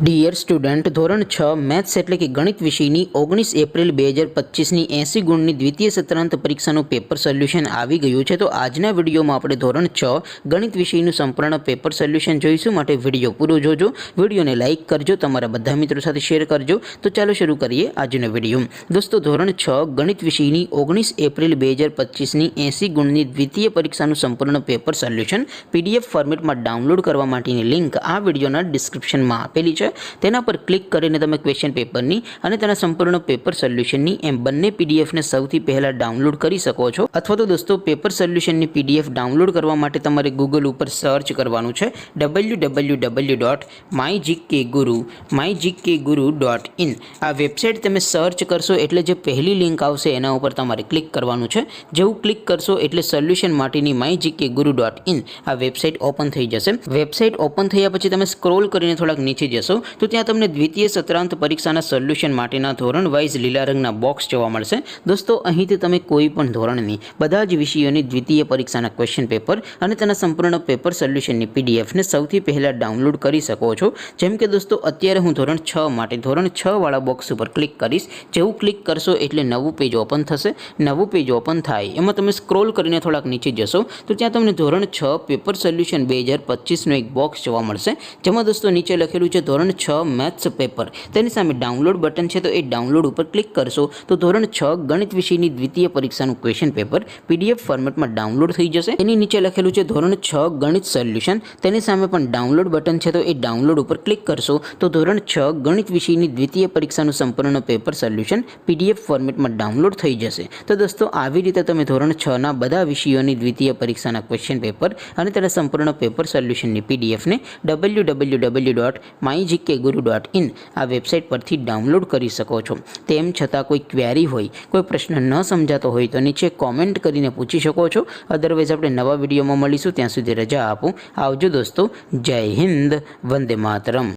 Dear student, ધોરણ 6 maths એટલે કે ગણિત વિષયની 19 એપ્રિલ 2025ની 80 ગુણની દ્વિતીય સત્રાંત પરીક્ષાનું પેપર સોલ્યુશન આવી ગયું છે। તો આજના વિડીયોમાં આપણે ધોરણ 6 ગણિત વિષયનું સંપૂર્ણ પેપર સોલ્યુશન જોઈશું। માટે વિડીયો પૂરો જોજો, વિડીયોને લાઇક કરજો, તમારા બધા મિત્રો સાથે શેર કરજો। તો ચાલો શરૂ કરીએ આજનો વિડીયો। દોસ્તો, ધોરણ 6 ગણિત વિષયની 19 એપ્રિલ 2025ની 80 ગુણની દ્વિતીય પરીક્ષાનું સંપૂર્ણ પેપર સોલ્યુશન PDF ફોર્મેટમાં ડાઉનલોડ કરવા માટેની લિંક આ વિડીયોના ડિસ્ક્રિપ્શનમાં આપેલી છે। તેના પર ક્લિક કરીને તમે ક્વેશ્ચન પેપરની અને તેના સંપૂર્ણ પેપર સોલ્યુશનની એમ બંને પીડીએફને સૌથી પહેલાં ડાઉનલોડ કરી શકો છો। અથવા તો દોસ્તો, પેપર સોલ્યુશનની PDF ડાઉનલોડ કરવા માટે તમારે ગૂગલ ઉપર સર્ચ કરવાનું છે www.mygkguru.in। આ વેબસાઇટ તમે સર્ચ કરશો એટલે જે પહેલી લિંક આવશે એના ઉપર તમારે ક્લિક કરવાનું છે। જેવું ક્લિક કરશો એટલે સોલ્યુશન માટેની mygkguru.in આ વેબસાઇટ ઓપન થઈ જશે। વેબસાઇટ ઓપન થયા પછી તમે સ્ક્રોલ કરીને થોડાક નીચે જશો તો ત્યાં તમને દ્વિતીય સત્રાંત પરીક્ષાના સોલ્યુશન માટેના ધોરણ વાઇઝ લીલા રંગના બોક્સ જોવા મળશે। દોસ્તો, અહીંથી તમે કોઈ પણ ધોરણની બધા જ વિષયોની દ્વિતીય પરીક્ષાના ક્વેશ્ચન પેપર અને તેના સંપૂર્ણ પેપર સોલ્યુશનની પીડીએફને સૌથી પહેલાં ડાઉનલોડ કરી શકો છો। જેમ કે દોસ્તો, અત્યારે હું ધોરણ 6 માટે ધોરણ 6 વાળા બોક્સ ઉપર ક્લિક કરીશ। જેવું ક્લિક કરશો એટલે નવું પેજ ઓપન થશે। નવું પેજ ઓપન થાય એમાં તમે સ્ક્રોલ કરીને થોડાક નીચે જશો તો ત્યાં તમને ધોરણ 6 પેપર સોલ્યુશન 2025નો એક બોક્સ જોવા મળશે। જેમાં દોસ્તો નીચે લખેલું છે ધોરણ 6 મેથ્સ પેપર। તેની સામે ડાઉનલોડ બટન છે, તો એ ડાઉનલોડ ઉપર ક્લિક કરશો તો ધોરણ 6 ગણિત વિષયની દ્વિતીય પરીક્ષાનું ક્વેશ્ચન પેપર PDF ફોર્મેટમાં ડાઉનલોડ થઈ જશે। એની નીચે લખેલું છે ધોરણ 6 ગણિત સોલ્યુશન। તેની સામે પણ ડાઉનલોડ બટન છે, તો એ ડાઉનલોડ ઉપર ક્લિક કરશો તો ધોરણ 6 ગણિત વિષયની દ્વિતીય પરીક્ષાનું સંપૂર્ણ પેપર સોલ્યુશન PDF ફોર્મેટમાં ડાઉનલોડ થઈ જશે। તો દોસ્તો, આવી રીતે તમે ધોરણ 6ના બધા વિષયોની દ્વિતીય પરીક્ષાના ક્વેશ્ચન પેપર અને તેના સંપૂર્ણ પેપર સોલ્યુશનની PDFને www.mygkguru.in આ વેબસાઇટ પરથી ડાઉનલોડ કરી શકો છો। તેમ છતાં કોઈ ક્વેરી હોય, કોઈ પ્રશ્ન ન સમજાતો હોય તો નીચે કોમેન્ટ કરીને પૂછી શકો છો। અદરવાઇઝ આપણે નવા વિડીયોમાં મળીશું, ત્યાં સુધી રજા આપો। આવજો દોસ્તો, જય હિન્દ, વંદે માતરમ।